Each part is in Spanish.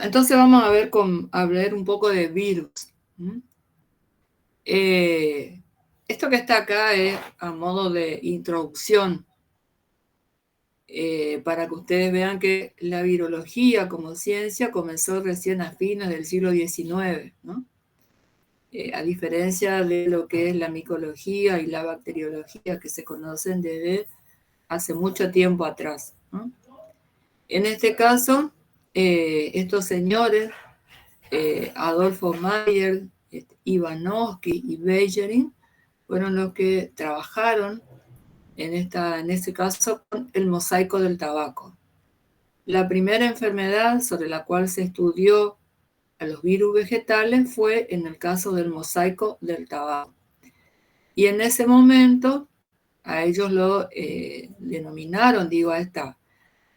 Entonces vamos a ver un poco de virus. Esto que está acá es a modo de introducción para que ustedes vean que la virología como ciencia comenzó recién a fines del siglo XIX, ¿no? A diferencia de lo que es la micología y la bacteriología que se conocen desde hace mucho tiempo atrás, ¿no? En este caso, estos señores, Adolfo Mayer, Ivanovsky y Bejerin, fueron los que trabajaron en este caso con el mosaico del tabaco. La primera enfermedad sobre la cual se estudió a los virus vegetales fue en el caso del mosaico del tabaco. Y en ese momento a ellos lo denominaron,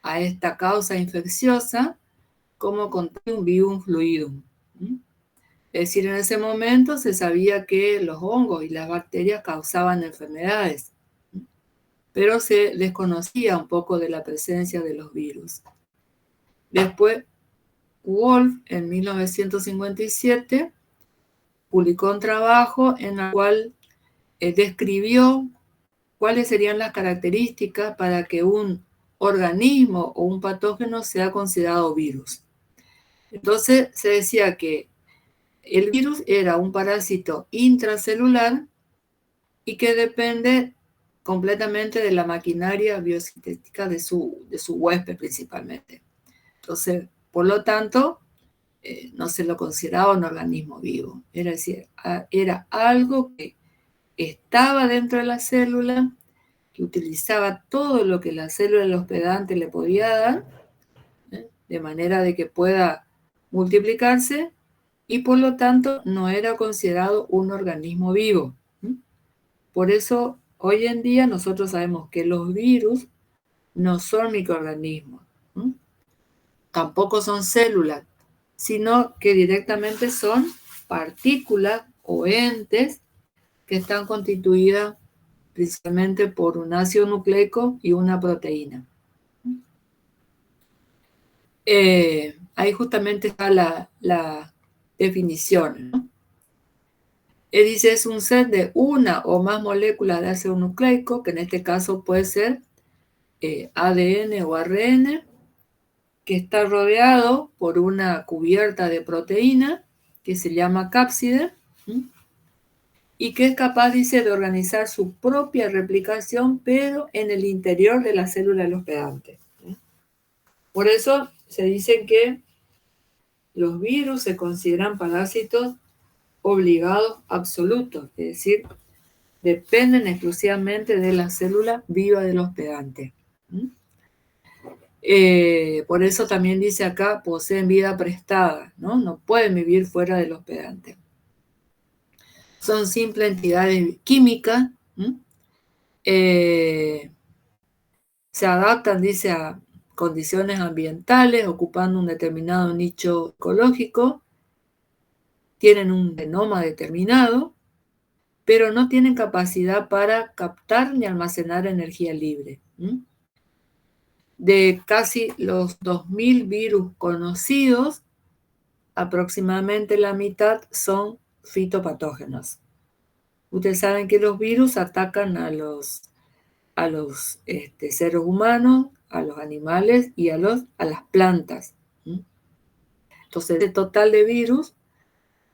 a esta causa infecciosa como Contagium fluidum. Es decir, en ese momento se sabía que los hongos y las bacterias causaban enfermedades, pero se desconocía un poco de la presencia de los virus. Después, Wolf, en 1957, publicó un trabajo en el cual describió cuáles serían las características para que un organismo o un patógeno sea considerado virus. Entonces se decía que el virus era un parásito intracelular y que depende completamente de la maquinaria biosintética de su huésped principalmente. Entonces, por lo tanto, no se lo consideraba un organismo vivo. Es decir, era algo que estaba dentro de la célula, que utilizaba todo lo que la célula del hospedante le podía dar, de manera de que pueda multiplicarse, y por lo tanto no era considerado un organismo vivo. Por eso, hoy en día nosotros sabemos que los virus no son microorganismos, tampoco son células, sino que directamente son partículas o entes que están constituidas principalmente por un ácido nucleico y una proteína. Ahí justamente está la definición, ¿no? Dice, es un set de una o más moléculas de ácido nucleico, que en este caso puede ser ADN o ARN, que está rodeado por una cubierta de proteína que se llama cápside, y que es capaz, dice, de organizar su propia replicación, pero en el interior de la célula del hospedante. Por eso se dice que los virus se consideran parásitos obligados absolutos, es decir, dependen exclusivamente de la célula viva del hospedante. Por eso también dice acá, poseen vida prestada, ¿no? No pueden vivir fuera del hospedante. Son simples entidades químicas, se adaptan, dice, a condiciones ambientales, ocupando un determinado nicho ecológico, tienen un genoma determinado, pero no tienen capacidad para captar ni almacenar energía libre. De casi los 2000 virus conocidos, aproximadamente la mitad son fitopatógenos. Ustedes saben que los virus atacan a los seres humanos, a los animales y a las plantas. Entonces, el total de virus,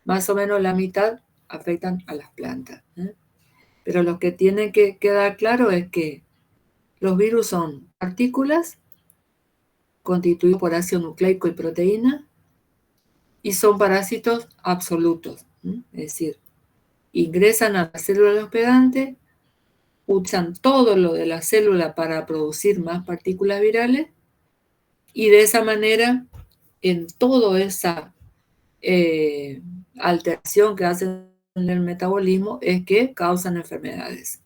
más o menos la mitad afectan a las plantas. Pero lo que tiene que quedar claro es que los virus son partículas constituidos por ácido nucleico y proteína y son parásitos absolutos. Es decir, ingresan a la célula del hospedante, usan todo lo de la célula para producir más partículas virales y de esa manera, en toda esa alteración que hacen en el metabolismo, es que causan enfermedades.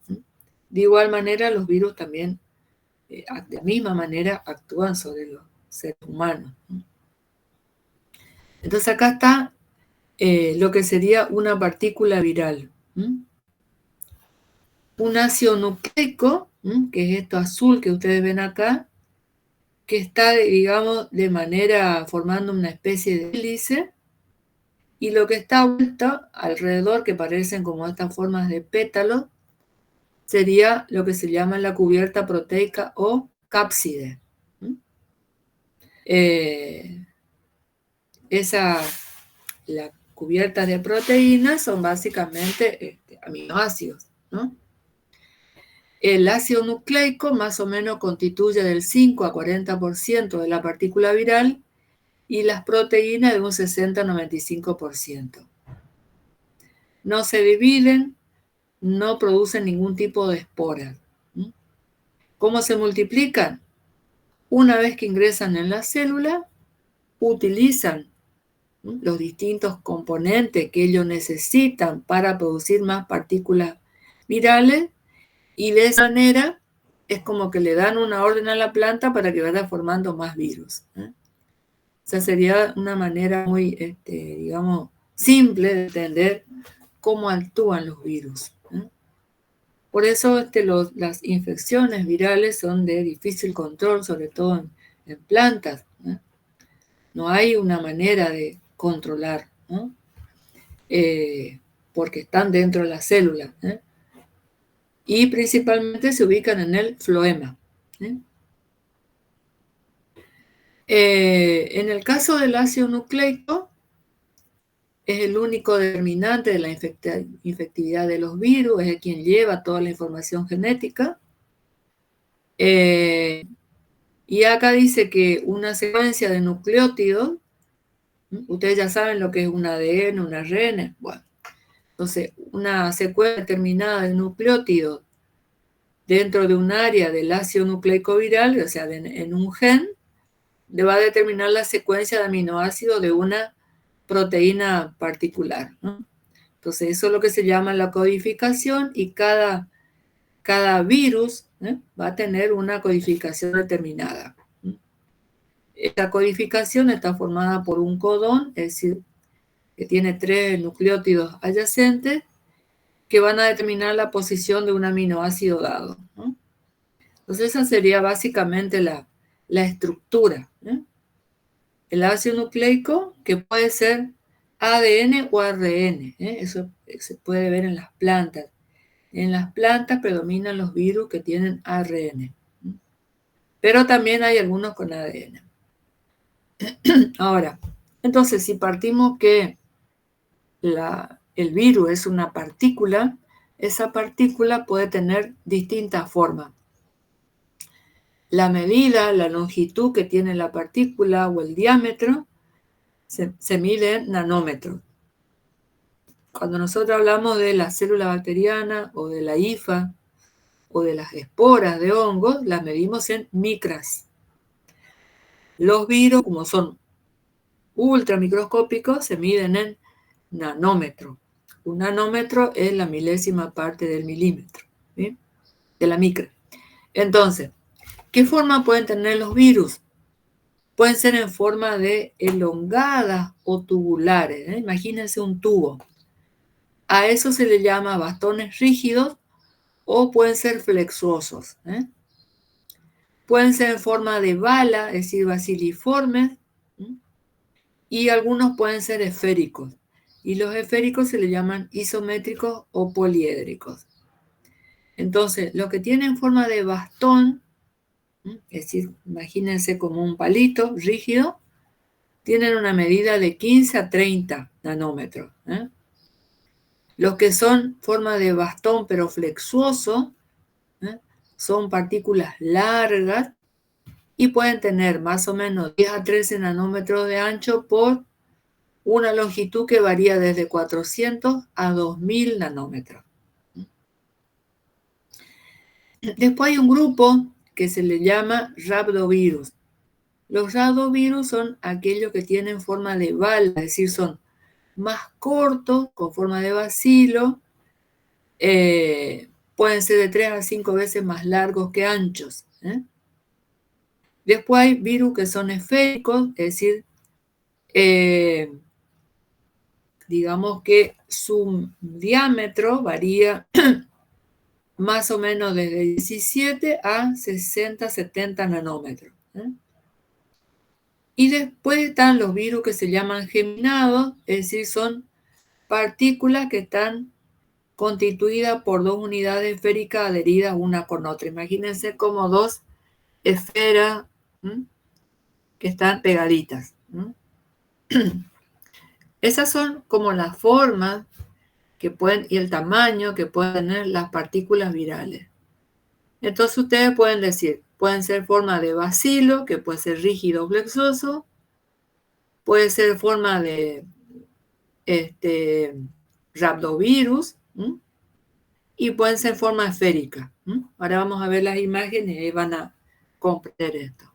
De igual manera, los virus también, de la misma manera, actúan sobre los seres humanos. Entonces acá está lo que sería una partícula viral. Un ácido nucleico, que es esto azul que ustedes ven acá, que está, digamos, de manera formando una especie de hélice, y lo que está vuelto alrededor, que parecen como estas formas de pétalos, sería lo que se llama la cubierta proteica o cápside. Las cubiertas de proteínas son básicamente aminoácidos, ¿no? El ácido nucleico más o menos constituye del 5 a 40% de la partícula viral y las proteínas de un 60-95%. No se dividen, no producen ningún tipo de esporas. ¿Cómo se multiplican? Una vez que ingresan en la célula, utilizan los distintos componentes que ellos necesitan para producir más partículas virales, y de esa manera es como que le dan una orden a la planta para que vaya formando más virus. O sea, sería una manera muy, digamos, simple de entender cómo actúan los virus. Por eso las infecciones virales son de difícil control, sobre todo en plantas. No hay una manera de controlar, ¿no? Porque están dentro de la célula. Y principalmente se ubican en el floema. En el caso del ácido nucleico, es el único determinante de la infectividad de los virus, es el quien lleva toda la información genética. Y acá dice que una secuencia de nucleótidos, ustedes ya saben lo que es un ADN, un ARN, bueno, entonces una secuencia determinada de nucleótidos dentro de un área del ácido nucleico viral, o sea, en un gen, le va a determinar la secuencia de aminoácidos de una proteína particular, ¿no? Entonces, eso es lo que se llama la codificación, y cada virus va a tener una codificación determinada. Esta codificación está formada por un codón, es decir, que tiene 3 nucleótidos adyacentes que van a determinar la posición de un aminoácido dado, ¿no? Entonces, esa sería básicamente la estructura. El ácido nucleico, que puede ser ADN o ARN, eso se puede ver en las plantas. En las plantas predominan los virus que tienen ARN, pero también hay algunos con ADN. Ahora, entonces, si partimos que el virus es una partícula, esa partícula puede tener distintas formas. La medida, la longitud que tiene la partícula o el diámetro se mide en nanómetros. Cuando nosotros hablamos de la célula bacteriana o de la hifa o de las esporas de hongos, las medimos en micras. Los virus, como son ultramicroscópicos, se miden en nanómetro. Un nanómetro es la milésima parte del milímetro, ¿sí? De la micra. Entonces, ¿qué forma pueden tener los virus? Pueden ser en forma de elongadas o tubulares. Imagínense un tubo. A eso se le llama bastones rígidos, o pueden ser flexuosos. Pueden ser en forma de bala, es decir, basiliformes, y algunos pueden ser esféricos. Y los esféricos se le llaman isométricos o poliédricos. Entonces, los que tienen forma de bastón, es decir, imagínense como un palito rígido, tienen una medida de 15 a 30 nanómetros. Los que son forma de bastón pero flexuoso, son partículas largas y pueden tener más o menos 10 a 13 nanómetros de ancho por una longitud que varía desde 400 a 2000 nanómetros. Después hay un grupo que se le llama rhabdovirus. Los rhabdovirus son aquellos que tienen forma de bala, es decir, son más cortos, con forma de bacilo, pueden ser de 3 a 5 veces más largos que anchos. Después hay virus que son esféricos, es decir, digamos que su diámetro varía más o menos desde 17 a 60, 70 nanómetros. Y después están los virus que se llaman geminados, es decir, son partículas que están constituidas por dos unidades esféricas adheridas una con otra. Imagínense como dos esferas, ¿m?, que están pegaditas, ¿m? Esas son como las formas que pueden, y el tamaño que pueden tener las partículas virales. Entonces ustedes pueden decir, pueden ser forma de bacilo, que puede ser rígido o flexoso, puede ser forma de rhabdovirus, ¿m?, y pueden ser forma esférica. Ahora vamos a ver las imágenes y ahí van a comprender esto.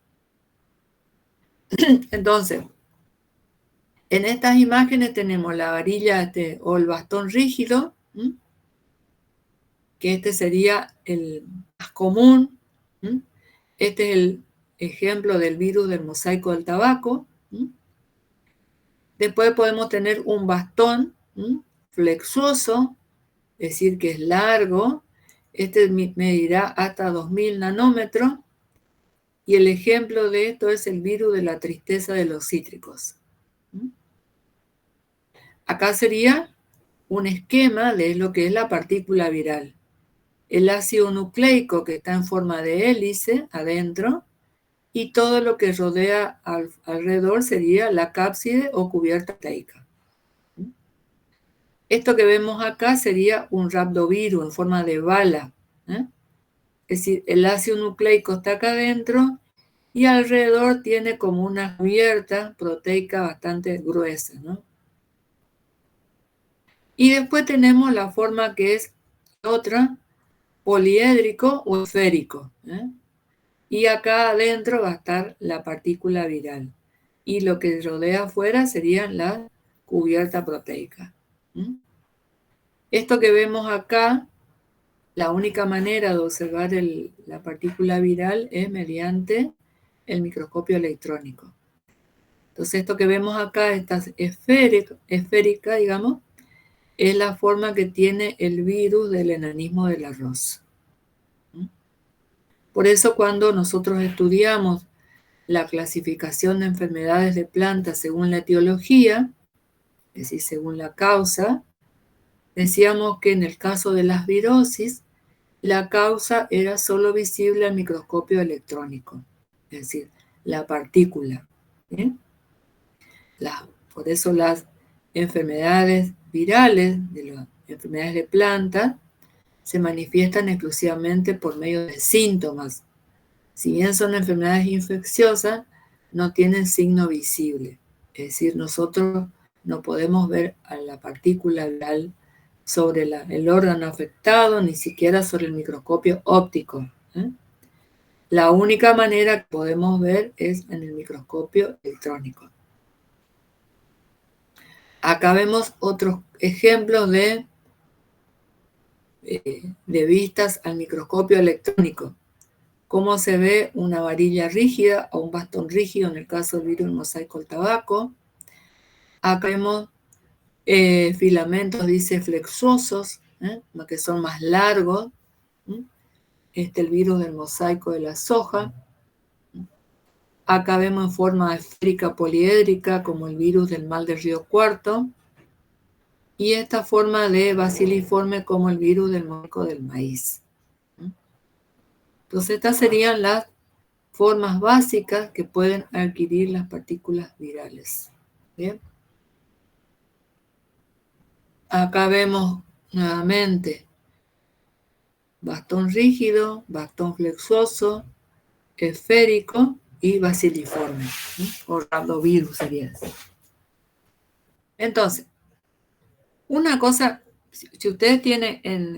Entonces, en estas imágenes tenemos la varilla o el bastón rígido, que este sería el más común. Este es el ejemplo del virus del mosaico del tabaco. Después podemos tener un bastón flexuoso, es decir, que es largo. Este medirá hasta 2000 nanómetros. Y el ejemplo de esto es el virus de la tristeza de los cítricos. Acá sería un esquema de lo que es la partícula viral. El ácido nucleico que está en forma de hélice adentro, y todo lo que rodea alrededor sería la cápside o cubierta proteica. Esto que vemos acá sería un rhabdovirus en forma de bala. Es decir, el ácido nucleico está acá adentro y alrededor tiene como una cubierta proteica bastante gruesa, ¿no? Y después tenemos la forma que es otra, poliédrico o esférico. Y acá adentro va a estar la partícula viral. Y lo que rodea afuera sería la cubierta proteica. Esto que vemos acá, la única manera de observar la partícula viral es mediante el microscopio electrónico. Entonces esto que vemos acá, esta esférica, digamos, es la forma que tiene el virus del enanismo del arroz. Por eso cuando nosotros estudiamos la clasificación de enfermedades de plantas según la etiología, es decir, según la causa, decíamos que en el caso de las virosis, la causa era solo visible al microscopio electrónico, es decir, la partícula. Por eso las enfermedades virales, de las enfermedades de plantas, se manifiestan exclusivamente por medio de síntomas. Si bien son enfermedades infecciosas, no tienen signo visible. Es decir, nosotros no podemos ver a la partícula viral sobre el órgano afectado, ni siquiera sobre el microscopio óptico. La única manera que podemos ver es en el microscopio electrónico. Acá vemos otros ejemplos de vistas al microscopio electrónico. Cómo se ve una varilla rígida o un bastón rígido en el caso del virus mosaico del tabaco. Acá vemos filamentos, dice, flexuosos, que son más largos. El virus del mosaico de la soja. Acá vemos en forma esférica poliédrica como el virus del mal del río Cuarto. Y esta forma de baciliforme como el virus del mosaico del maíz. Entonces estas serían las formas básicas que pueden adquirir las partículas virales. Bien. Acá vemos nuevamente bastón rígido, bastón flexuoso, esférico y baciliforme, o rhabdovirus sería eso. Entonces, una cosa, si ustedes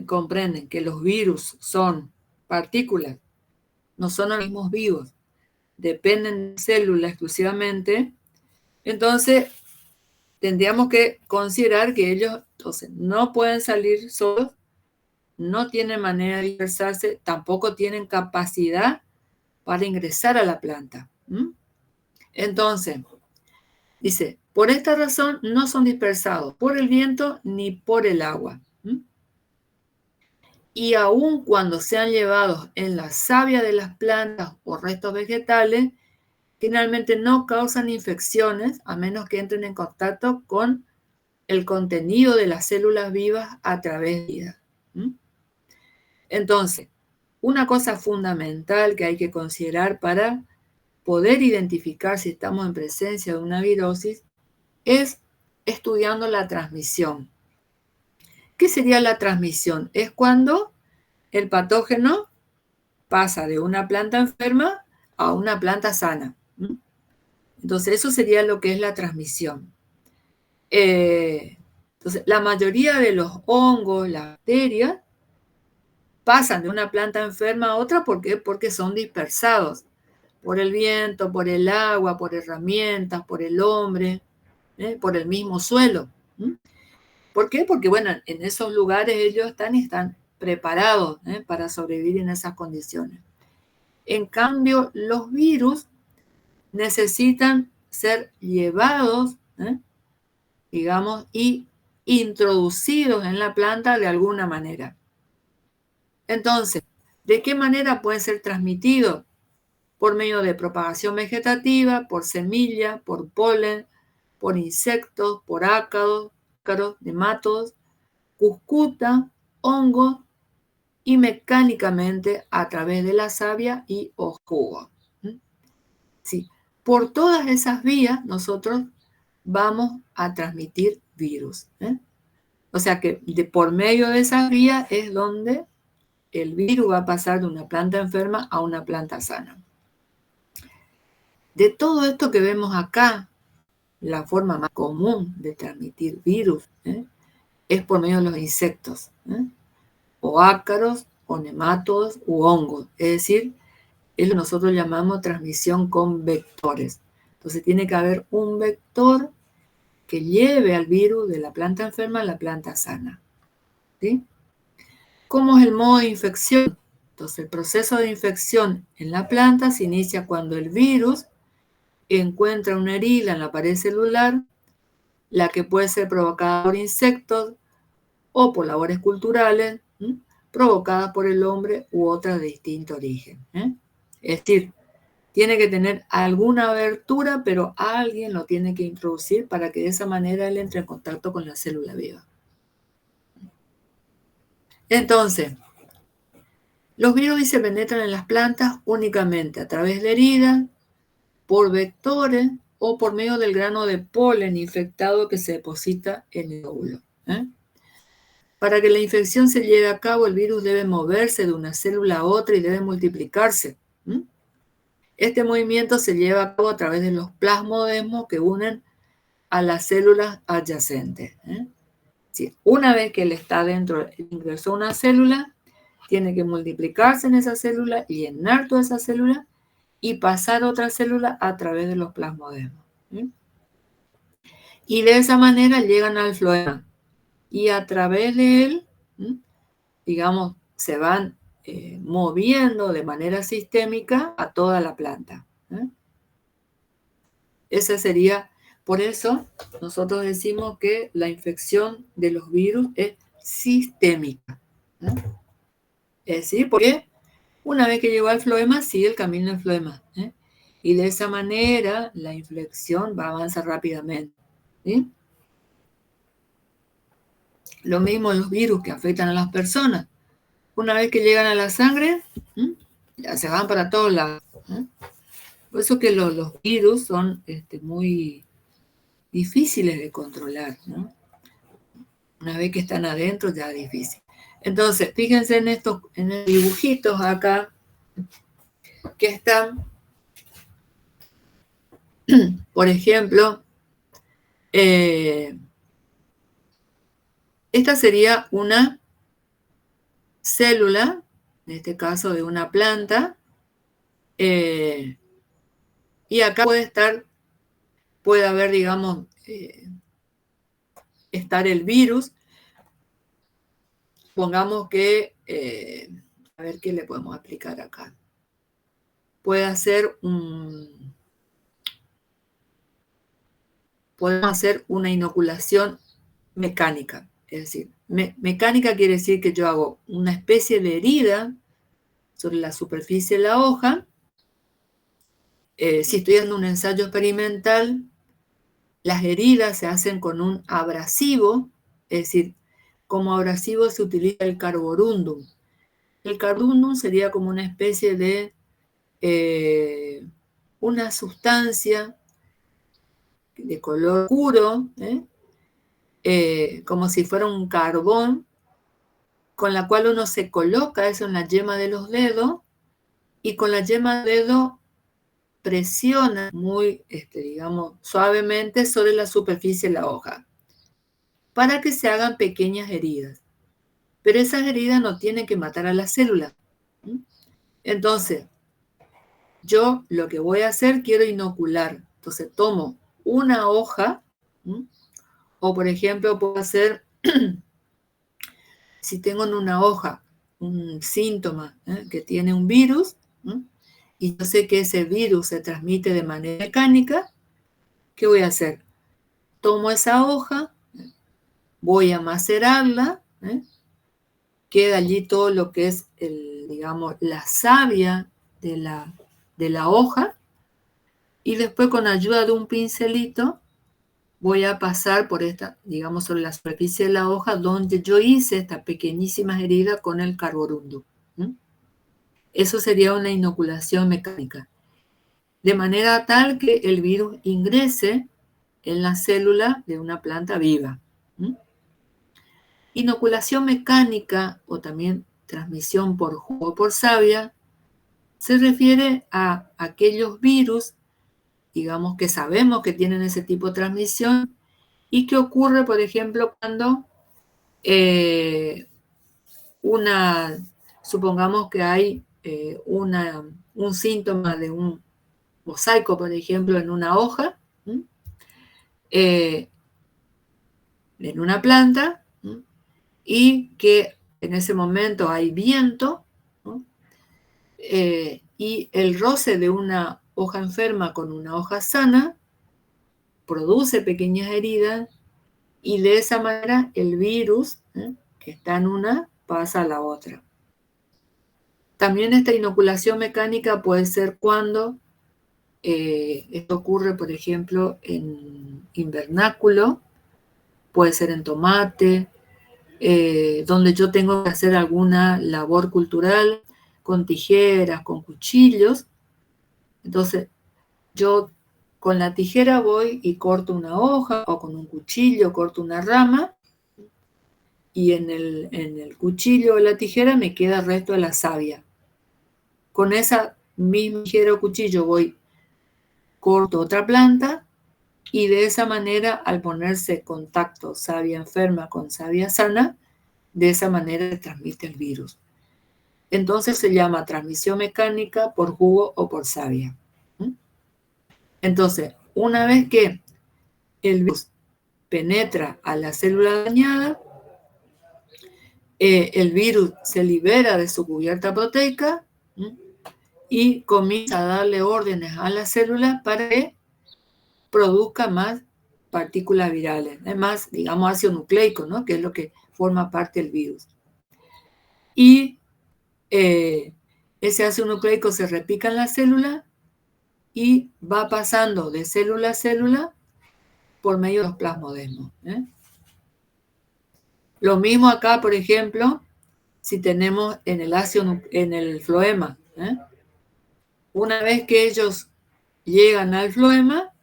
comprenden que los virus son partículas, no son organismos vivos, dependen de células exclusivamente, entonces tendríamos que considerar que ellos entonces no pueden salir solos, no tienen manera de dispersarse, tampoco tienen capacidad para ingresar a la planta. Entonces, dice, por esta razón no son dispersados por el viento ni por el agua. Y aun cuando sean llevados en la savia de las plantas o restos vegetales, Generalmente no causan infecciones a menos que entren en contacto con el contenido de las células vivas a través de ella. Entonces, una cosa fundamental que hay que considerar para poder identificar si estamos en presencia de una virosis es estudiando la transmisión. ¿Qué sería la transmisión? Es cuando el patógeno pasa de una planta enferma a una planta sana. Entonces, eso sería lo que es la transmisión. Entonces, la mayoría de los hongos, las bacterias, pasan de una planta enferma a otra. ¿Por qué? Porque son dispersados por el viento, por el agua, por herramientas, por el hombre, por el mismo suelo. ¿Por qué? Porque, bueno, en esos lugares ellos están preparados para sobrevivir en esas condiciones. En cambio, los virus necesitan ser llevados, digamos, y introducidos en la planta de alguna manera. Entonces, ¿de qué manera pueden ser transmitidos? Por medio de propagación vegetativa, por semilla, por polen, por insectos, por ácaros, nematodos, cuscuta, hongos y mecánicamente a través de la savia y o jugo. Sí, por todas esas vías nosotros vamos a transmitir virus. O sea que por medio de esas vías es donde el virus va a pasar de una planta enferma a una planta sana. De todo esto que vemos acá, la forma más común de transmitir virus es por medio de los insectos, o ácaros, o nematodos, u hongos. Es decir, es lo que nosotros llamamos transmisión con vectores. Entonces tiene que haber un vector que lleve al virus de la planta enferma a la planta sana. ¿Sí? ¿Cómo es el modo de infección? Entonces el proceso de infección en la planta se inicia cuando el virus encuentra una herida en la pared celular, la que puede ser provocada por insectos o por labores culturales, provocadas por el hombre u otras de distinto origen. Es decir, tiene que tener alguna abertura, pero alguien lo tiene que introducir para que de esa manera él entre en contacto con la célula viva. Entonces, los virus se penetran en las plantas únicamente a través de heridas, por vectores o por medio del grano de polen infectado que se deposita en el óvulo. Para que la infección se lleve a cabo, el virus debe moverse de una célula a otra y debe multiplicarse. Este movimiento se lleva a cabo a través de los plasmodesmos que unen a las células adyacentes. Sí, una vez que él está dentro, ingresó a una célula, tiene que multiplicarse en esa célula, llenar toda esa célula y pasar a otra célula a través de los plasmodesmos. Y de esa manera llegan al floema. Y a través de él, digamos, se van moviendo de manera sistémica a toda la planta. Esa sería, por eso nosotros decimos que la infección de los virus es sistémica. Es decir, porque una vez que llegó al floema, sigue el camino del floema. Y de esa manera la infección va a avanzar rápidamente. ¿Sí? Lo mismo los virus que afectan a las personas. Una vez que llegan a la sangre, ya se van para todos lados. Por eso que los virus son muy difíciles de controlar, ¿no? Una vez que están adentro ya es difícil. Entonces, fíjense en estos dibujitos acá que están, por ejemplo, esta sería una célula, en este caso de una planta, y acá puede haber, digamos, estar el virus. Pongamos que, a ver qué le podemos aplicar acá. Podemos hacer una inoculación mecánica. Es decir, mecánica quiere decir que yo hago una especie de herida sobre la superficie de la hoja, si estoy haciendo un ensayo experimental, las heridas se hacen con un abrasivo, es decir, como abrasivo se utiliza el carborundum. El carborundum sería como una especie de una sustancia de color oscuro, como si fuera un carbón, con la cual uno se coloca eso en la yema de los dedos y con la yema del dedo presiona muy, digamos, suavemente sobre la superficie de la hoja para que se hagan pequeñas heridas. Pero esas heridas no tienen que matar a la célula. Entonces, yo lo que voy a hacer, quiero inocular. Entonces, tomo una hoja, o por ejemplo, puedo hacer, si tengo en una hoja un síntoma que tiene un virus, y yo sé que ese virus se transmite de manera mecánica, ¿qué voy a hacer? Tomo esa hoja, voy a macerarla, queda allí todo lo que es, digamos, la savia de la hoja, y después con ayuda de un pincelito voy a pasar por esta, digamos, sobre la superficie de la hoja donde yo hice esta pequeñísima herida con el carborundum. Eso sería una inoculación mecánica, de manera tal que el virus ingrese en la célula de una planta viva. Inoculación mecánica o también transmisión por jugo o por savia se refiere a aquellos virus, digamos, que sabemos que tienen ese tipo de transmisión y que ocurre, por ejemplo, cuando supongamos que hay un síntoma de un mosaico, por ejemplo, en una hoja, en una planta, y que en ese momento hay viento, y el roce de una hoja enferma con una hoja sana produce pequeñas heridas y de esa manera el virus que está en una pasa a la otra. También esta inoculación mecánica puede ser cuando esto ocurre, por ejemplo, en invernáculo, puede ser en tomate, donde yo tengo que hacer alguna labor cultural con tijeras, con cuchillos. Entonces, yo con la tijera voy y corto una hoja o con un cuchillo corto una rama y en el cuchillo o la tijera me queda el resto de la savia. Con esa misma tijera o cuchillo voy, corto otra planta y de esa manera al ponerse contacto savia enferma con savia sana, de esa manera se transmite el virus. Entonces se llama transmisión mecánica por jugo o por savia. Entonces, una vez que el virus penetra a la célula dañada, el virus se libera de su cubierta proteica y comienza a darle órdenes a la célula para que produzca más partículas virales, más, digamos, ácido nucleico, ¿no? Que es lo que forma parte del virus. Y ese ácido nucleico se replica en la célula y va pasando de célula a célula por medio de los plasmodesmos. Lo mismo acá, por ejemplo, si tenemos en el floema. Una vez que ellos llegan al floema,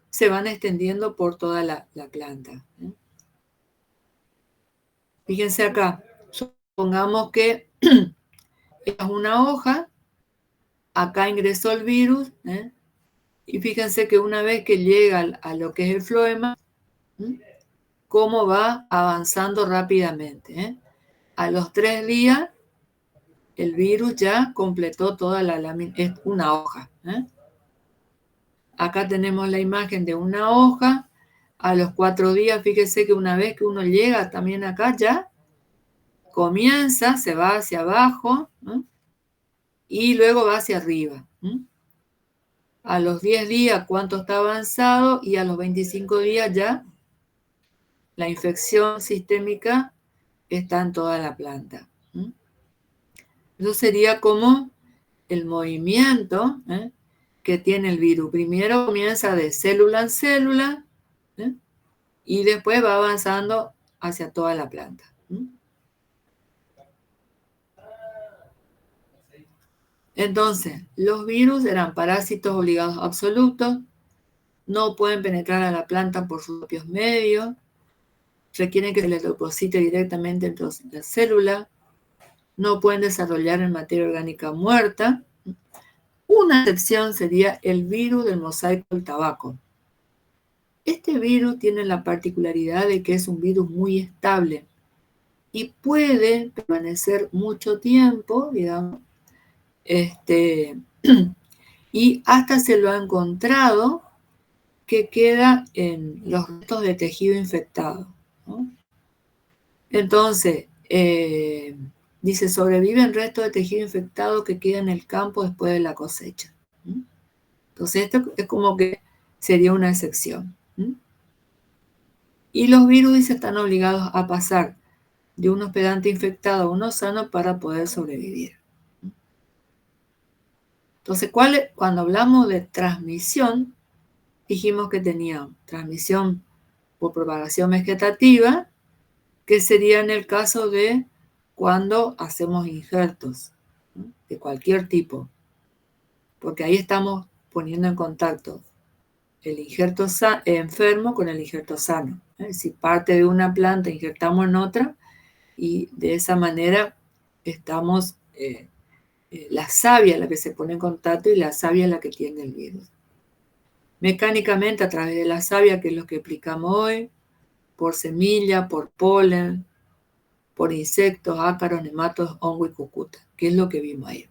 se van extendiendo por toda la planta. Fíjense acá, supongamos que es una hoja, acá ingresó el virus, y fíjense que una vez que llega a lo que es el floema, cómo va avanzando rápidamente. A los 3 días, el virus ya completó toda la lámina, es una hoja. Acá tenemos la imagen de una hoja. A los 4 días, fíjense que una vez que uno llega también acá ya, comienza, se va hacia abajo, y luego va hacia arriba. A los 10 días, cuánto está avanzado, y a los 25 días ya la infección sistémica está en toda la planta. Eso sería como el movimiento que tiene el virus. Primero comienza de célula en célula, ¿eh? Y después va avanzando hacia toda la planta. Entonces, los virus eran parásitos obligados absolutos, no pueden penetrar a la planta por sus propios medios, requieren que se les deposite directamente dentro de la célula, no pueden desarrollar en materia orgánica muerta. Una excepción sería el virus del mosaico del tabaco. Este virus tiene la particularidad de que es un virus muy estable y puede permanecer mucho tiempo, digamos, y hasta se lo ha encontrado que queda en los restos de tejido infectado, ¿no? Entonces, dice, sobreviven restos de tejido infectado que queda en el campo después de la cosecha. Entonces, esto es como que sería una excepción. Y los virus, dice, están obligados a pasar de un hospedante infectado a uno sano para poder sobrevivir. Entonces, cuando hablamos de transmisión, dijimos que tenía transmisión por propagación vegetativa, que sería en el caso de cuando hacemos injertos, ¿no? De cualquier tipo, porque ahí estamos poniendo en contacto el injerto enfermo con el injerto sano. Si parte de una planta injertamos en otra y de esa manera estamos, la savia la que se pone en contacto y la savia la que tiene el virus. Mecánicamente a través de la savia, que es lo que explicamos hoy, por semilla, por polen, por insectos, ácaros, nematodos, hongo y cucuta, que es lo que vimos ahí.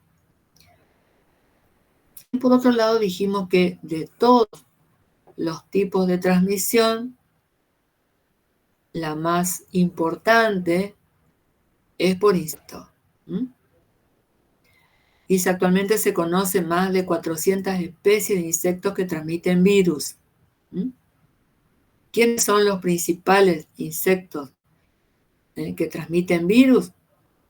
Y por otro lado dijimos que de todos los tipos de transmisión, la más importante es por insectos. Y actualmente se conocen más de 400 especies de insectos que transmiten virus. ¿Quiénes son los principales insectos que transmiten virus?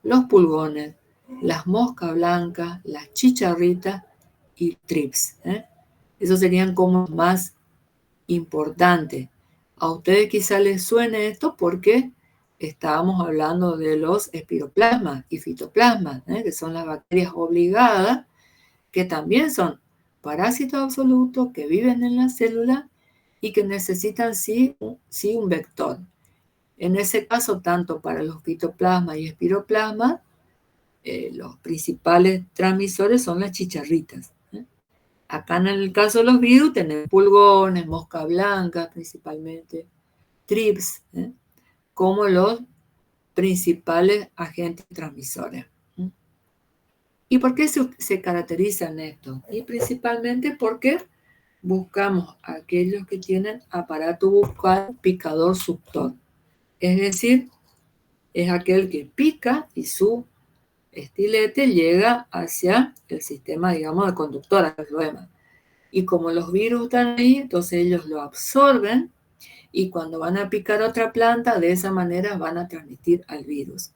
Los pulgones, las moscas blancas, las chicharritas y trips. Esos serían como más importantes. A ustedes quizá les suene esto porque estábamos hablando de los espiroplasmas y fitoplasmas, que son las bacterias obligadas, que también son parásitos absolutos que viven en la célula y que necesitan sí un vector. En ese caso, tanto para los fitoplasmas y espiroplasmas, los principales transmisores son las chicharritas. Acá en el caso de los virus tenemos pulgones, mosca blanca principalmente, trips, como los principales agentes transmisores. ¿Y por qué se caracterizan estos? Y principalmente porque buscamos a aquellos que tienen aparato bucal picador suctor. Es decir, es aquel que pica y su estilete llega hacia el sistema, digamos, de conductor, al floema. Y como los virus están ahí, entonces ellos lo absorben y cuando van a picar otra planta, de esa manera van a transmitir al virus.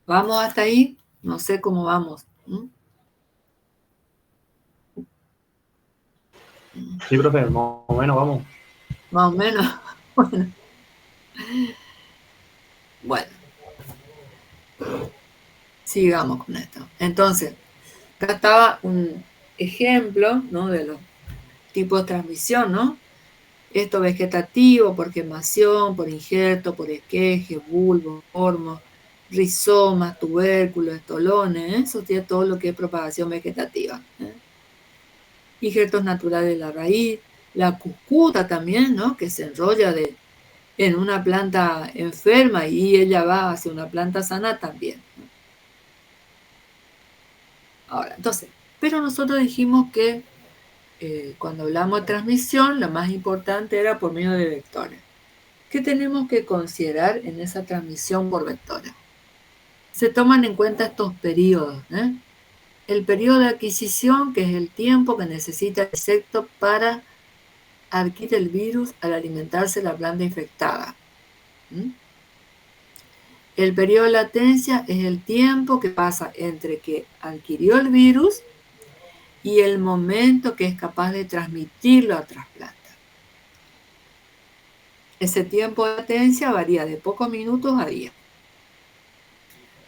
¿Vamos hasta ahí? No sé cómo vamos. Sí, profe, más o menos, vamos. Más o menos. Bueno. Sigamos con esto. Entonces, acá estaba un ejemplo, ¿no?, de los tipos de transmisión, ¿no? Esto vegetativo, por quemación, por injerto, por esqueje, bulbo, hormo, rizomas, tubérculos, estolones, eso tiene todo lo que es propagación vegetativa. Injertos naturales de la raíz, la cucuta también, ¿no?, que se enrolla en una planta enferma y ella va hacia una planta sana también. Ahora, entonces, pero nosotros dijimos que cuando hablamos de transmisión, lo más importante era por medio de vectores. ¿Qué tenemos que considerar en esa transmisión por vectores? Se toman en cuenta estos periodos. El periodo de adquisición, que es el tiempo que necesita el insecto para adquirir el virus al alimentarse la planta infectada. El periodo de latencia es el tiempo que pasa entre que adquirió el virus y el momento que es capaz de transmitirlo a otras plantas. Ese tiempo de latencia varía de pocos minutos a días.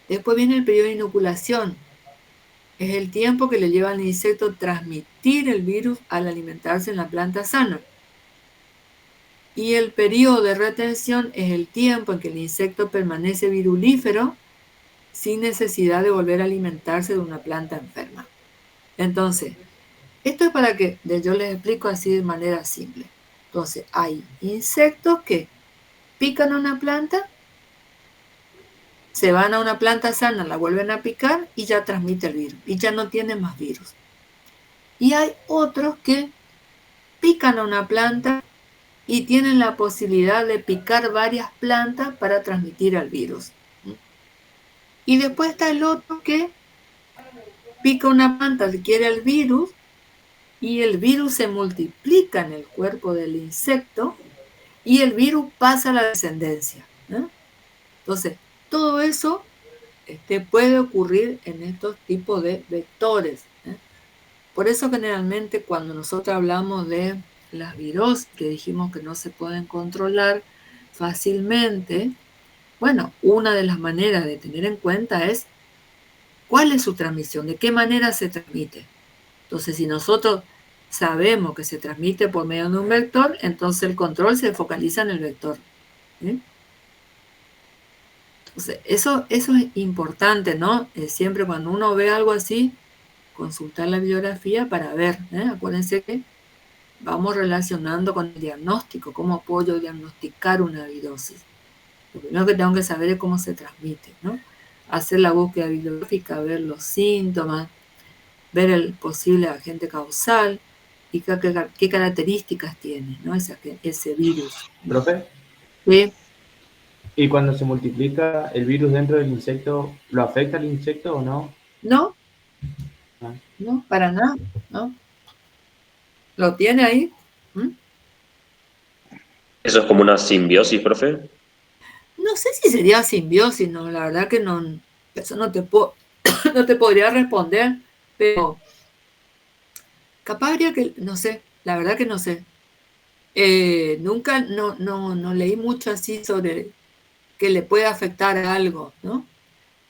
Después viene el periodo de inoculación. Es el tiempo que le lleva al insecto transmitir el virus al alimentarse en la planta sana. Y el periodo de retención es el tiempo en que el insecto permanece virulífero sin necesidad de volver a alimentarse de una planta enferma. Entonces, esto es para que yo les explico así de manera simple. Entonces, hay insectos que pican a una planta, se van a una planta sana, la vuelven a picar y ya transmite el virus y ya no tiene más virus. Y hay otros que pican a una planta y tienen la posibilidad de picar varias plantas para transmitir el virus. Y después está el otro que pica una planta, adquiere el virus y el virus se multiplica en el cuerpo del insecto y el virus pasa a la descendencia. Entonces, todo eso puede ocurrir en estos tipos de vectores. Por eso generalmente cuando nosotros hablamos de las virus, que dijimos que no se pueden controlar fácilmente, bueno, una de las maneras de tener en cuenta es cuál es su transmisión, de qué manera se transmite. Entonces, si nosotros sabemos que se transmite por medio de un vector, entonces el control se focaliza en el vector. Entonces, eso es importante, ¿no? Siempre cuando uno ve algo así, consultar la bibliografía para ver. Acuérdense que vamos relacionando con el diagnóstico, cómo puedo yo diagnosticar una virosis. Lo primero que tengo que saber es cómo se transmite, ¿no? Hacer la búsqueda bibliográfica, ver los síntomas, ver el posible agente causal y qué características tiene, ¿no? ese virus. ¿Profe? Sí. ¿Y cuando se multiplica el virus dentro del insecto, lo afecta al insecto o no? No, no, para nada, ¿no? ¿Lo tiene ahí? ¿Eso es como una simbiosis, profe? No sé si sería simbiosis, no, la verdad que no, eso no te podría responder, pero capaz habría que, no sé, la verdad que no sé. Nunca, no leí mucho así sobre que le puede afectar a algo, ¿no?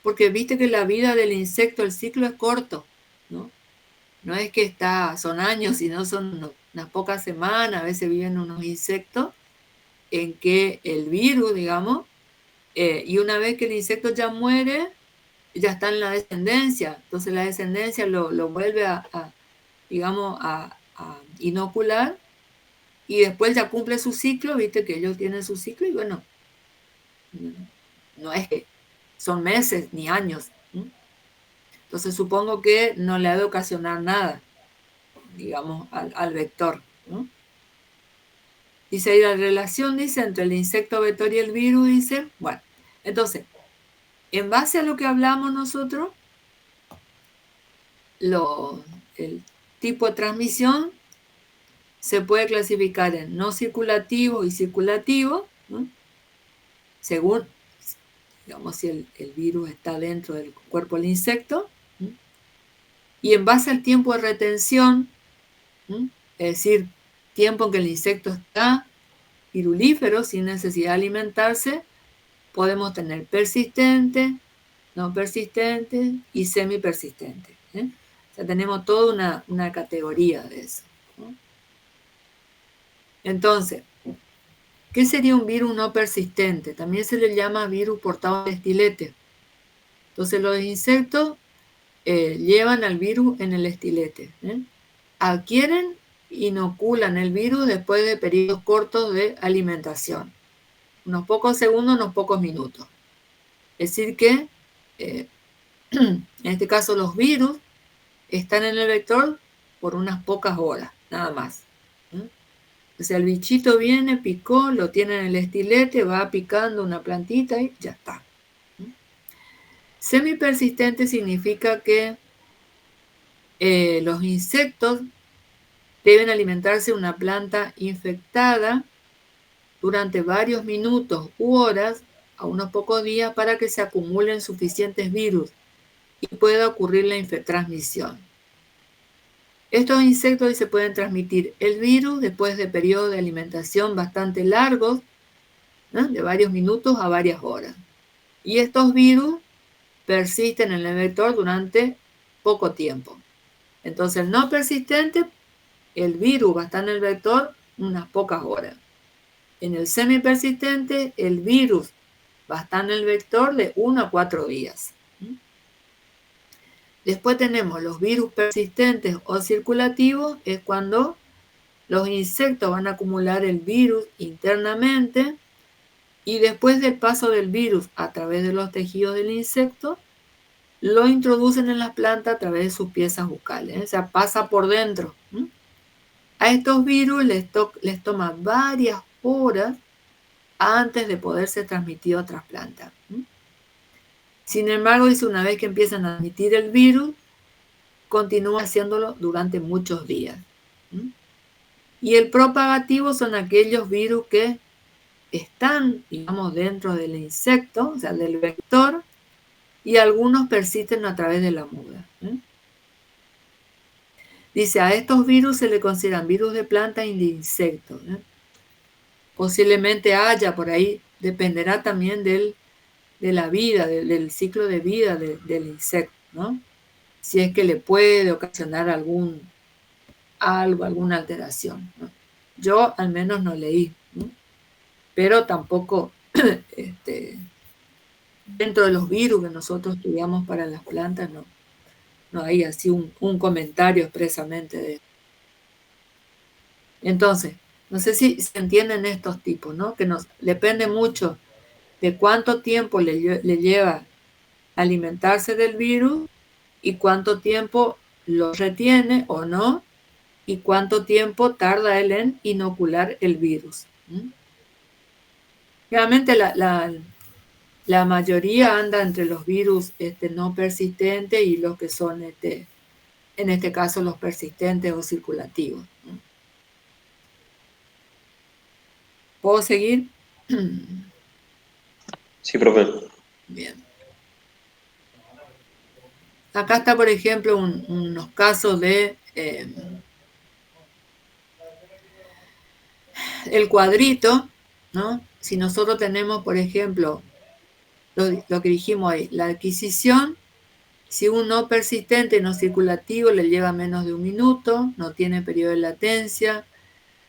Porque viste que la vida del insecto, el ciclo es corto, ¿no? No es que son años, sino son unas pocas semanas, a veces viven unos insectos en que el virus, digamos, y una vez que el insecto ya muere, ya está en la descendencia, entonces la descendencia lo vuelve digamos, a inocular y después ya cumple su ciclo, viste que ellos tienen su ciclo y bueno, no es que son meses ni años. Entonces supongo que no le ha de ocasionar nada, digamos, al vector, ¿no? Dice ahí la relación, dice, entre el insecto vector y el virus, dice, bueno, entonces, en base a lo que hablamos nosotros, el tipo de transmisión se puede clasificar en no circulativo y circulativo, ¿no? Según, digamos, si el virus está dentro del cuerpo del insecto, ¿no? Y en base al tiempo de retención, ¿no? Es decir, tiempo en que el insecto está virulífero sin necesidad de alimentarse, podemos tener persistente, no persistente y semipersistente. O sea, tenemos toda una categoría de eso, ¿no? Entonces, ¿qué sería un virus no persistente? También se le llama virus portador de estilete. Entonces, los insectos llevan al virus en el estilete. Adquieren, inoculan el virus después de periodos cortos de alimentación. Unos pocos segundos, unos pocos minutos. Es decir que, en este caso, los virus están en el vector por unas pocas horas, nada más. O sea, el bichito viene, picó, lo tiene en el estilete, va picando una plantita y ya está. Semipersistente significa que los insectos deben alimentarse de una planta infectada durante varios minutos u horas a unos pocos días para que se acumulen suficientes virus y pueda ocurrir la transmisión. Estos insectos se pueden transmitir el virus después de periodos de alimentación bastante largos, ¿no?, de varios minutos a varias horas. Y estos virus persisten en el vector durante poco tiempo. Entonces, el no persistente, el virus va a estar en el vector unas pocas horas. En el semipersistente, el virus va a estar en el vector de 1 a 4 días. Después tenemos los virus persistentes o circulativos, es cuando los insectos van a acumular el virus internamente y después del paso del virus a través de los tejidos del insecto, lo introducen en las plantas a través de sus piezas bucales, o sea, pasa por dentro. A estos virus les toma varias horas antes de poder ser transmitido a otras plantas. Sin embargo, una vez que empiezan a transmitir el virus, continúa haciéndolo durante muchos días. Y el propagativo son aquellos virus que están, digamos, dentro del insecto, o sea, del vector, y algunos persisten a través de la muda. Dice, a estos virus se le consideran virus de planta y de insectos. Posiblemente haya por ahí, dependerá también de la vida, del ciclo de vida del insecto, ¿no? Si es que le puede ocasionar alguna alteración, ¿no? Yo al menos no leí, ¿no? Pero tampoco dentro de los virus que nosotros estudiamos para las plantas no hay así un comentario expresamente de eso. Entonces, no sé si se entienden estos tipos, ¿no? Que depende mucho de cuánto tiempo le lleva alimentarse del virus y cuánto tiempo lo retiene o no, y cuánto tiempo tarda él en inocular el virus. Realmente la mayoría anda entre los virus no persistentes y los que son, en este caso, los persistentes o circulativos. ¿Puedo seguir? Sí, profe. Bien. Acá está, por ejemplo, unos casos de el cuadrito, ¿no? Si nosotros tenemos, por ejemplo, lo que dijimos ahí, la adquisición, si un no persistente no circulativo le lleva menos de 1 minuto, no tiene periodo de latencia,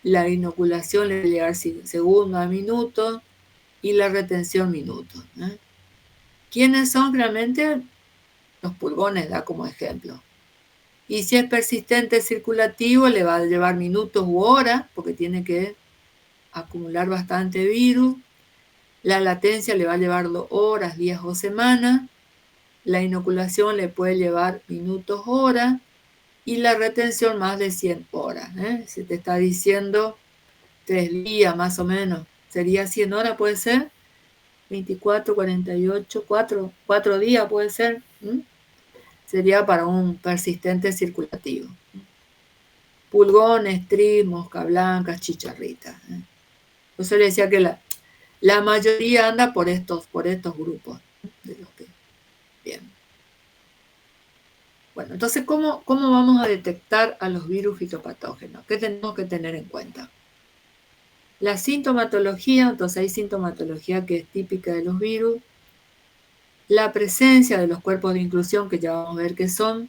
la inoculación le va a llevar segundos a minutos y la retención minutos. ¿Quiénes son realmente? Los pulgones, da como ejemplo. Y si es persistente circulativo, le va a llevar minutos u horas, porque tiene que acumular bastante virus. La latencia le va a llevar 2 horas, días o semanas. La inoculación le puede llevar minutos, horas. Y la retención más de 100 horas. Se te está diciendo 3 días más o menos. ¿Sería 100 horas puede ser? 24, 48, 4 días puede ser. Sería para un persistente circulativo. Pulgones, tris, mosca blancas, chicharritas. Por eso le decía que la mayoría anda por estos grupos. Bien. Bueno, entonces, ¿cómo vamos a detectar a los virus fitopatógenos? ¿Qué tenemos que tener en cuenta? La sintomatología, entonces hay sintomatología que es típica de los virus. La presencia de los cuerpos de inclusión, que ya vamos a ver qué son.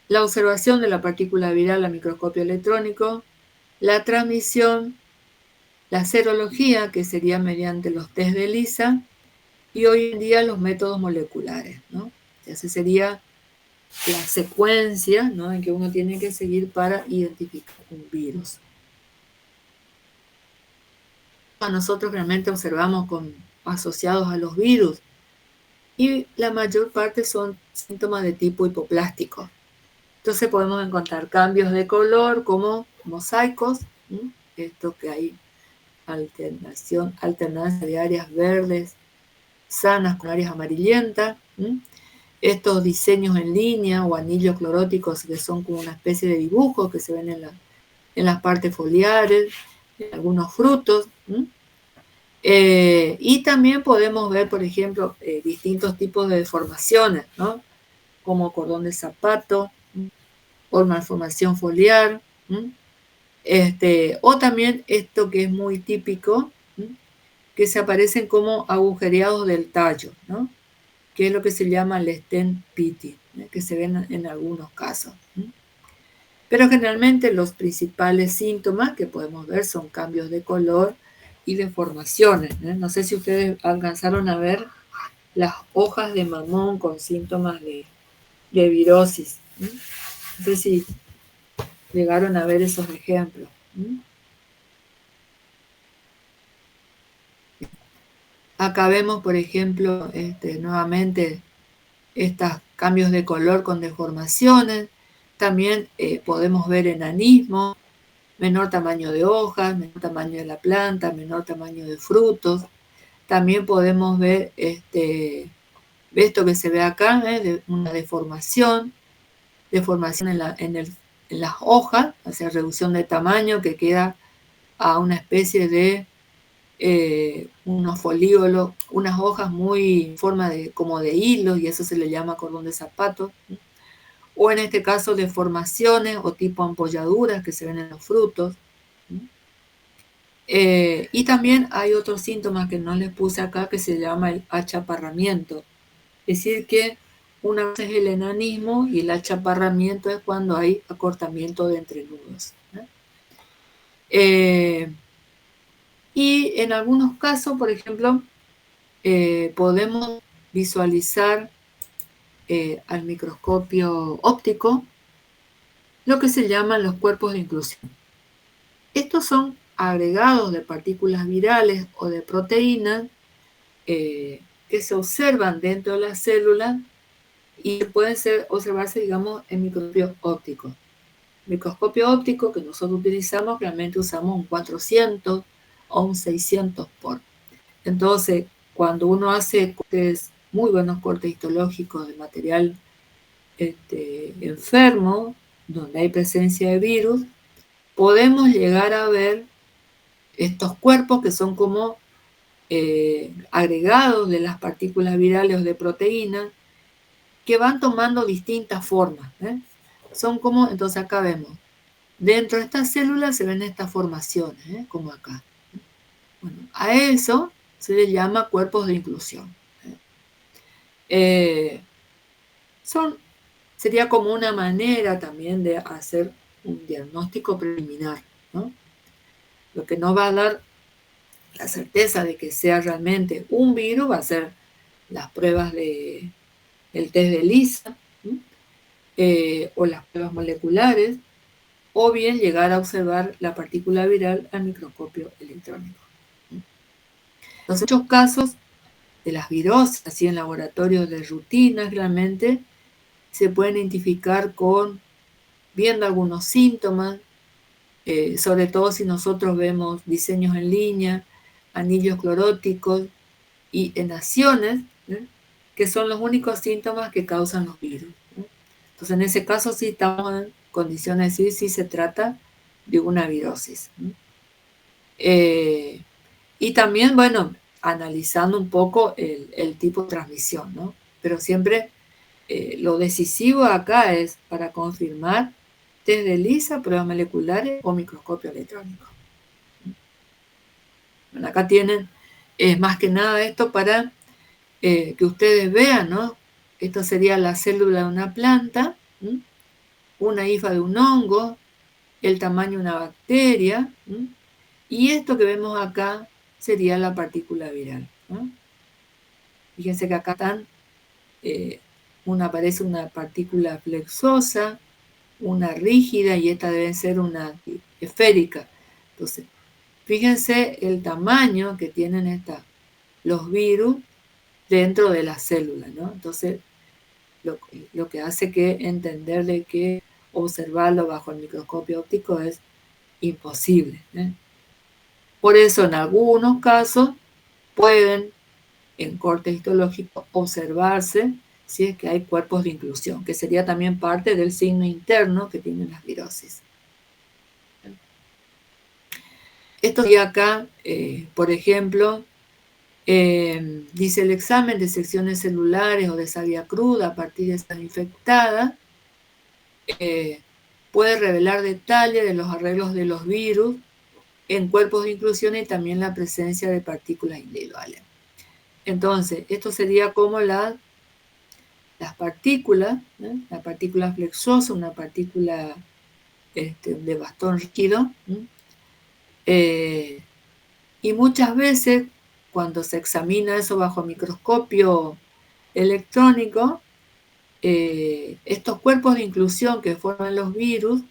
La observación de la partícula viral a microscopio electrónico. La transmisión. La serología, que sería mediante los test de ELISA. Y hoy en día los métodos moleculares, ¿no? Esa sería la secuencia, ¿no?, en que uno tiene que seguir para identificar un virus. Nosotros realmente observamos asociados a los virus y la mayor parte son síntomas de tipo hipoplástico. Entonces podemos encontrar cambios de color como mosaicos, esto que hay alternancia de áreas verdes sanas con áreas amarillentas, estos diseños en línea o anillos cloróticos que son como una especie de dibujos que se ven en las partes foliares, en algunos frutos. Y también podemos ver, por ejemplo, distintos tipos de deformaciones, ¿no? Como cordón de zapato, o malformación foliar, o también esto que es muy típico, que se aparecen como agujereados del tallo, ¿no? Que es lo que se llama el stent piti, que se ven en algunos casos. Pero generalmente los principales síntomas que podemos ver son cambios de color y deformaciones. No sé si ustedes alcanzaron a ver las hojas de mamón con síntomas de virosis. No sé si llegaron a ver esos ejemplos. Acá vemos, por ejemplo, nuevamente estos cambios de color con deformaciones. También podemos ver enanismo, menor tamaño de hojas, menor tamaño de la planta, menor tamaño de frutos. También podemos ver esto que se ve acá, de una deformación en las hojas, o sea, reducción de tamaño que queda a una especie de unos folíolos, unas hojas muy en forma como de hilos, y eso se le llama cordón de zapato. O en este caso deformaciones o tipo ampolladuras que se ven en los frutos. Y también hay otros síntomas que no les puse acá que se llama el achaparramiento. Es decir que una cosa es el enanismo y el achaparramiento es cuando hay acortamiento de entrenudos. Y en algunos casos, por ejemplo, podemos visualizar al microscopio óptico lo que se llaman los cuerpos de inclusión. Estos son agregados de partículas virales o de proteínas que se observan dentro de las células y pueden observarse, digamos, en microscopio óptico. Microscopio óptico que nosotros utilizamos, realmente usamos un 400 o un 600 por. Entonces, cuando uno hace muy buenos cortes histológicos de material enfermo, donde hay presencia de virus, podemos llegar a ver estos cuerpos que son como agregados de las partículas virales o de proteínas que van tomando distintas formas. Son como, entonces acá vemos, dentro de estas células se ven estas formaciones, como acá. Bueno, a eso se les llama cuerpos de inclusión. Sería como una manera también de hacer un diagnóstico preliminar, ¿no? Lo que nos va a dar la certeza de que sea realmente un virus va a ser las pruebas del test de ELISA, o las pruebas moleculares, o bien llegar a observar la partícula viral al microscopio electrónico. Entonces, en muchos casos de las viroses, así en laboratorios de rutina, realmente se pueden identificar viendo algunos síntomas, sobre todo si nosotros vemos diseños en línea, anillos cloróticos y enaciones, que son los únicos síntomas que causan los virus. Entonces, en ese caso sí estamos en condiciones de decir si se trata de una virosis. Y también, bueno, analizando un poco el tipo de transmisión, ¿no? Pero siempre lo decisivo acá es para confirmar test de ELISA, pruebas moleculares o microscopio electrónico. Bueno, acá tienen más que nada esto para que ustedes vean, ¿no? Esto sería la célula de una planta, una hifa de un hongo, el tamaño de una bacteria, y esto que vemos acá sería la partícula viral, ¿no? Fíjense que acá aparece una partícula flexosa, una rígida, y esta debe ser una esférica. Entonces, fíjense el tamaño que tienen los virus dentro de la célula, ¿no? Entonces, lo que hace que entender de que observarlo bajo el microscopio óptico es imposible. Por eso, en algunos casos, pueden, en corte histológico, observarse si es que hay cuerpos de inclusión, que sería también parte del signo interno que tienen las virosis. Esto sería acá, por ejemplo, Dice el examen de secciones celulares o de savia cruda a partir de estar infectada puede revelar detalles de los arreglos de los virus en cuerpos de inclusión y también la presencia de partículas individuales. Entonces, esto sería como las partículas, ¿no? La partícula flexosa, una partícula de bastón rígido, ¿no? Y muchas veces, cuando se examina eso bajo microscopio electrónico, estos cuerpos de inclusión que forman los virus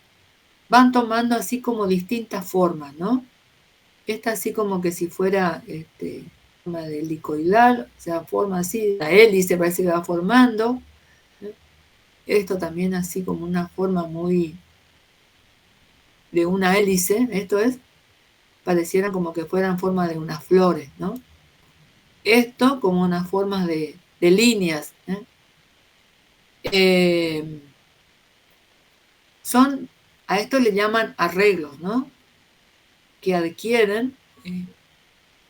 van tomando así como distintas formas, ¿no? Esta así como que si fuera forma de helicoidal, o sea, forma así, la hélice parece que va formando, ¿no? Esto también así como una forma muy de una hélice, esto es, pareciera como que fueran forma de unas flores, ¿no? Esto como unas formas de líneas, ¿eh? A esto le llaman arreglos, ¿no? Que adquieren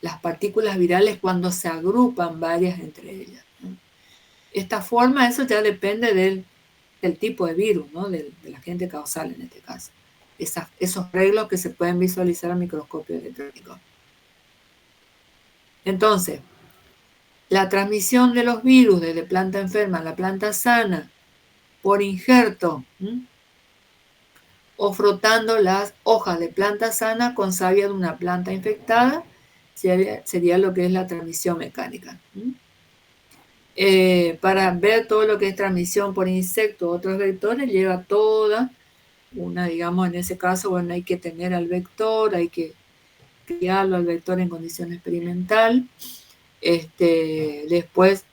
las partículas virales cuando se agrupan varias entre ellas, ¿no? Esta forma, eso ya depende del tipo de virus, ¿no? del agente causal en este caso. Esos arreglos que se pueden visualizar a microscopio electrónico. Entonces, la transmisión de los virus desde planta enferma a la planta sana por injerto, ¿sí? O frotando las hojas de planta sana con savia de una planta infectada, sería lo que es la transmisión mecánica. Para ver todo lo que es transmisión por insectos o otros vectores, lleva toda una, digamos, en ese caso, bueno, hay que tener al vector, hay que criarlo al vector en condición experimental, después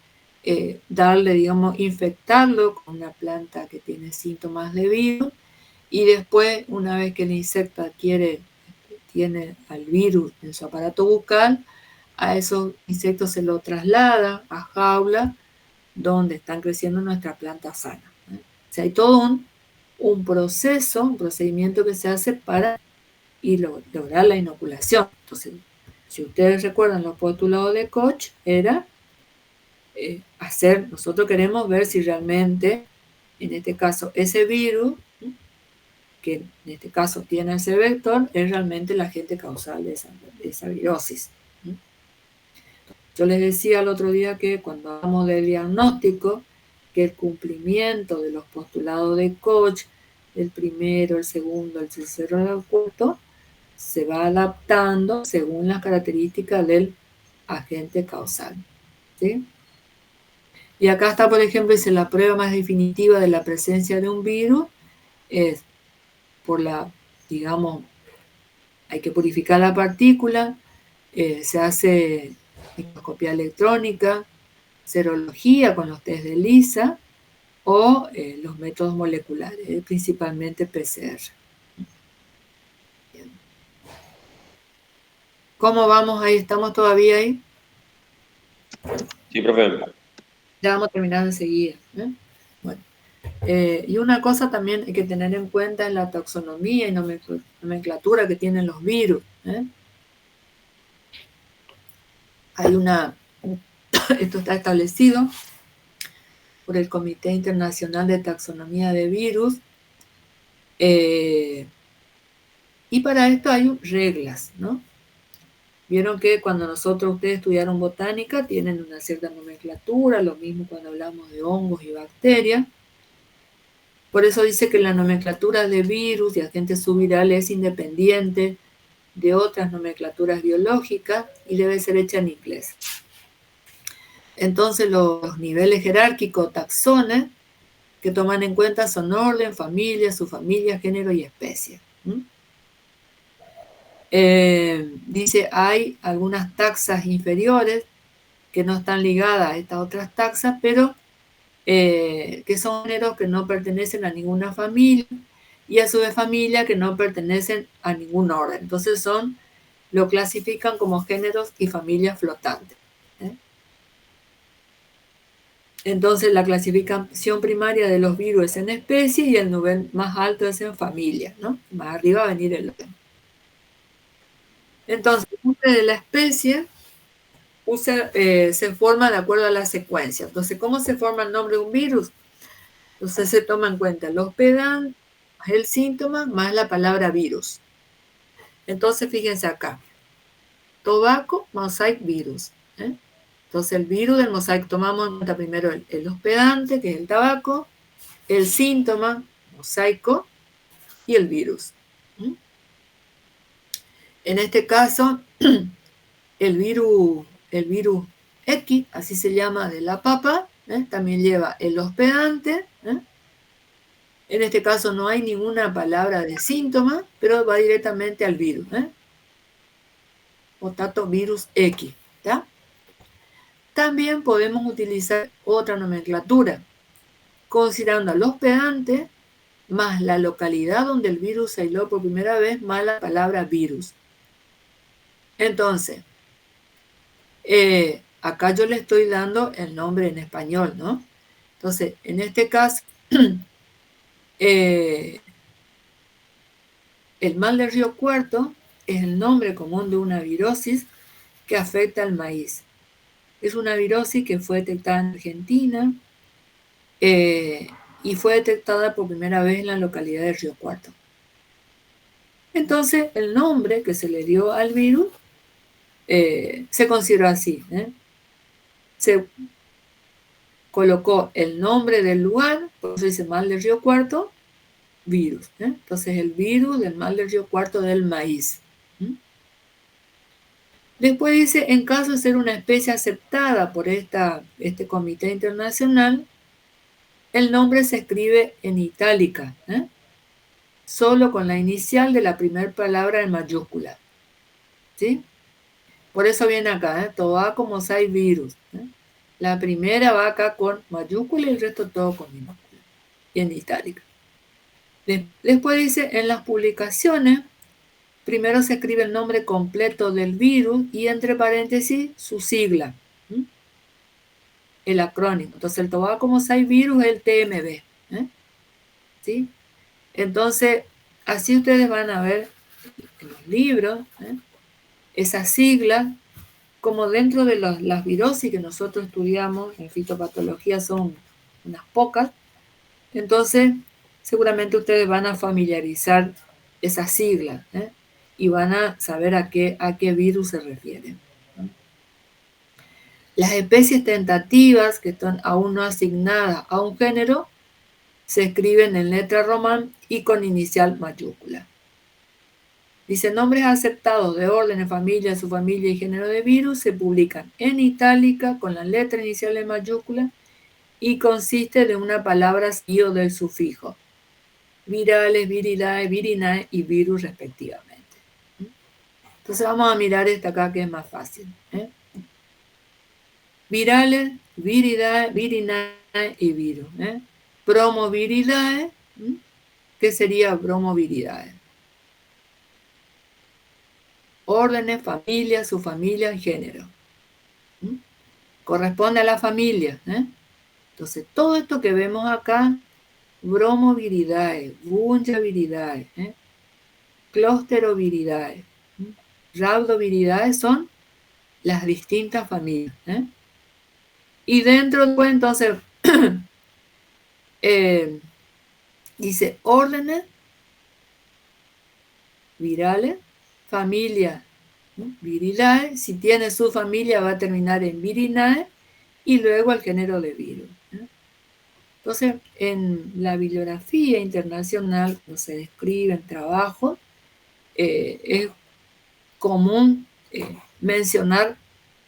darle, digamos, infectarlo con una planta que tiene síntomas de virus, y después, una vez que el insecto tiene al virus en su aparato bucal, a esos insectos se lo traslada a jaula donde están creciendo nuestra planta sana, ¿no? O sea, hay todo un proceso, un procedimiento que se hace para lograr la inoculación. Entonces, si ustedes recuerdan los postulados de Koch, era nosotros queremos ver si realmente, en este caso, ese virus, ¿no?, que en este caso tiene ese vector, es realmente el agente causal de esa virosis, ¿no? Yo les decía el otro día que cuando hablamos de diagnóstico, que el cumplimiento de los postulados de Koch, el primero, el segundo, el tercero y el cuarto, se va adaptando según las características del agente causal, ¿sí? Y acá está, por ejemplo, dice la prueba más definitiva de la presencia de un virus es digamos, hay que purificar la partícula, se hace microscopía electrónica, serología con los test de ELISA o los métodos moleculares, principalmente PCR. Bien. ¿Cómo vamos ahí? ¿Estamos todavía ahí? Sí, profe. Ya vamos a terminar enseguida, ¿eh? Bueno. Y una cosa también hay que tener en cuenta es la taxonomía y nomenclatura que tienen los virus, ¿eh? Esto está establecido por el Comité Internacional de Taxonomía de Virus, y para esto hay reglas, ¿no? Vieron que cuando ustedes estudiaron botánica, tienen una cierta nomenclatura, lo mismo cuando hablamos de hongos y bacterias. Por eso dice que la nomenclatura de virus y agentes subvirales es independiente de otras nomenclaturas biológicas y debe ser hecha en inglés. Entonces los niveles jerárquicos, taxones, que toman en cuenta son orden, familia, subfamilia, género y especie. Dice, hay algunas taxas inferiores que no están ligadas a estas otras taxas, pero que son géneros que no pertenecen a ninguna familia y a su vez familia que no pertenecen a ningún orden. Entonces lo clasifican como géneros y familias flotantes, ¿eh? Entonces la clasificación primaria de los virus es en especie y el nivel más alto es en familia, ¿no? Más arriba va a venir el orden. Entonces, el nombre de la especie, se forma de acuerdo a la secuencia. Entonces, ¿cómo se forma el nombre de un virus? Entonces se toma en cuenta el hospedante, más el síntoma, más la palabra virus. Entonces, fíjense acá. Tobacco, mosaic, virus. Entonces, el virus del mosaic tomamos en cuenta primero el hospedante, que es el tabaco, el síntoma, mosaico, y el virus. En este caso, el virus X, así se llama, de la papa, también lleva el hospedante. En este caso no hay ninguna palabra de síntoma, pero va directamente al virus. Potato virus X. ¿Ya? También podemos utilizar otra nomenclatura, considerando al hospedante más la localidad donde el virus se aisló por primera vez, más la palabra virus. Entonces, acá yo le estoy dando el nombre en español, ¿no? Entonces, en este caso, el mal del río Cuarto es el nombre común de una virosis que afecta al maíz. Es una virosis que fue detectada en Argentina y fue detectada por primera vez en la localidad de Río Cuarto. Entonces, el nombre que se le dio al virus se consideró así. Se colocó el nombre del lugar, por eso dice mal del río Cuarto, virus. Entonces, el virus del mal del río Cuarto del maíz. Después dice, en caso de ser una especie aceptada por este comité internacional, el nombre se escribe en itálica, solo con la inicial de la primera palabra en mayúscula. ¿Sí? Por eso viene acá, tobacco, mosaic, virus. La primera va acá con mayúscula y el resto todo con minúscula y en itálica. Después dice, en las publicaciones, primero se escribe el nombre completo del virus y entre paréntesis su sigla, el acrónimo. Entonces el tobacco mosaic virus es el TMB. ¿Sí? Entonces, así ustedes van a ver en los libros esas siglas, como dentro de las virosis que nosotros estudiamos en fitopatología son unas pocas. Entonces, seguramente ustedes van a familiarizar esas siglas y van a saber a qué virus se refieren. Las especies tentativas que están aún no asignadas a un género se escriben en letra román y con inicial mayúscula. Dice, nombres aceptados de órdenes, familia, subfamilia y género de virus se publican en itálica con la letra inicial en mayúscula y consiste de una palabra seguido del sufijo. Virales, viridae, virinae y virus respectivamente. Entonces vamos a mirar esta acá que es más fácil. Virales, viridae, virinae y virus. Bromoviridae, ¿qué sería bromoviridae? Órdenes, familia, subfamilia y género. Corresponde a la familia. Entonces, todo esto que vemos acá, Bromoviridae, Bungiaviridae, Closteroviridae, Rhabdoviridae son las distintas familias. Y dentro, pues, entonces, dice órdenes virales, familia viridae, si tiene su familia va a terminar en virinae y luego el género de virus. Entonces, en la bibliografía internacional, cuando se describen trabajos, es común mencionar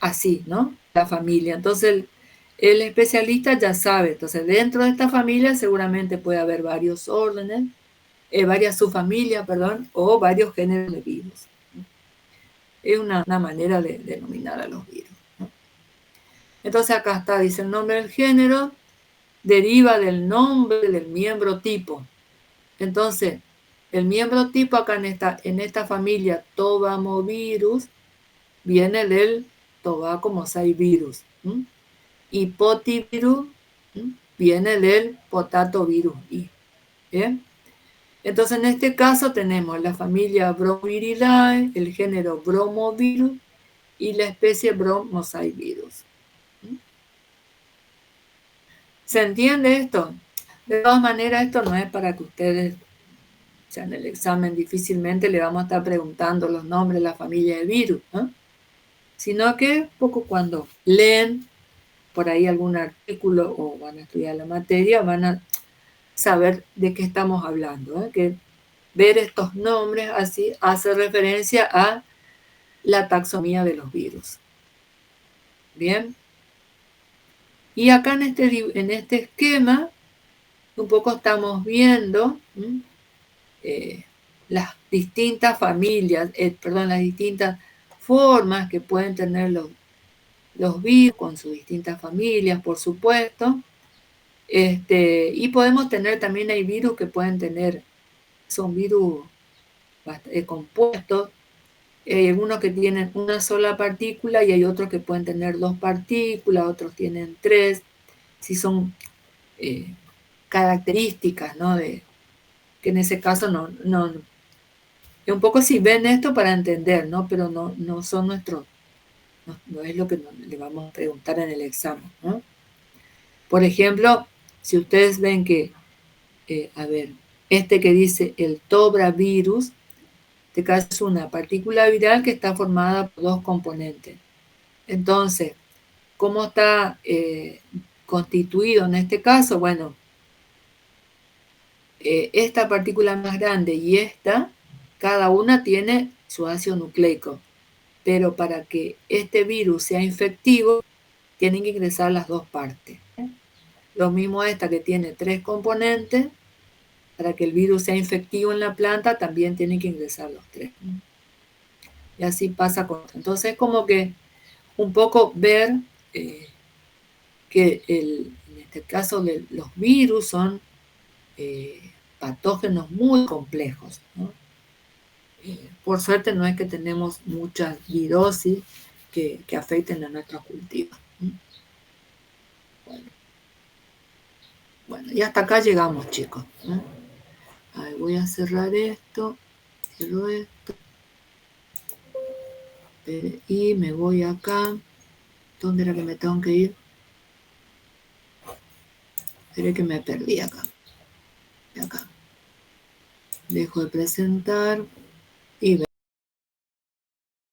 así, ¿no? La familia. Entonces, el especialista ya sabe. Entonces, dentro de esta familia seguramente puede haber varios órdenes, varias subfamilias, perdón, o varios géneros de virus. Es una manera de denominar a los virus, ¿no? Entonces, acá está, dice el nombre del género, deriva del nombre del miembro tipo. Entonces, el miembro tipo acá en esta familia Tobamovirus viene del Tobacco mosaic virus. Y Potivirus viene del Potato virus. ¿Bien? Entonces, en este caso tenemos la familia Bromoviridae, el género Bromovirus y la especie Bromosaivirus. ¿Se entiende esto? De todas maneras, esto no es para que ustedes, o sea, en el examen difícilmente le vamos a estar preguntando los nombres de la familia de virus, ¿no? Sino que poco cuando leen por ahí algún artículo o van a estudiar la materia, van a saber de qué estamos hablando, ¿eh? Que ver estos nombres así hace referencia a la taxonomía de los virus. Bien. Y acá en este esquema, un poco estamos viendo las distintas familias, las distintas formas que pueden tener los virus con sus distintas familias, por supuesto. Y podemos tener también, hay virus que pueden tener, son virus compuestos. Hay algunos que tienen una sola partícula y hay otros que pueden tener 2 partículas, otros tienen 3. Si son características, ¿no? Que en ese caso no. Un poco si ven esto para entender, ¿no? Pero no son nuestros, no es lo que le vamos a preguntar en el examen, ¿no? Por ejemplo, si ustedes ven que, a ver, este que dice el tobravirus, este caso es una partícula viral que está formada por 2 componentes. Entonces, ¿cómo está constituido en este caso? Bueno, esta partícula más grande y esta, cada una tiene su ácido nucleico, pero para que este virus sea infectivo, tienen que ingresar las 2 partes. Lo mismo esta que tiene 3 componentes, para que el virus sea infectivo en la planta, también tienen que ingresar los 3. Y así pasa con... Entonces, como que un poco ver que en este caso los virus son patógenos muy complejos, ¿no? Por suerte no es que tenemos muchas virosis que afecten a nuestros cultivos. Bueno, y hasta acá llegamos, chicos. Ahí voy a cerrar esto, cierro esto, y me voy acá. ¿Dónde era que me tengo que ir? Esperé que me perdí acá. Dejo de presentar.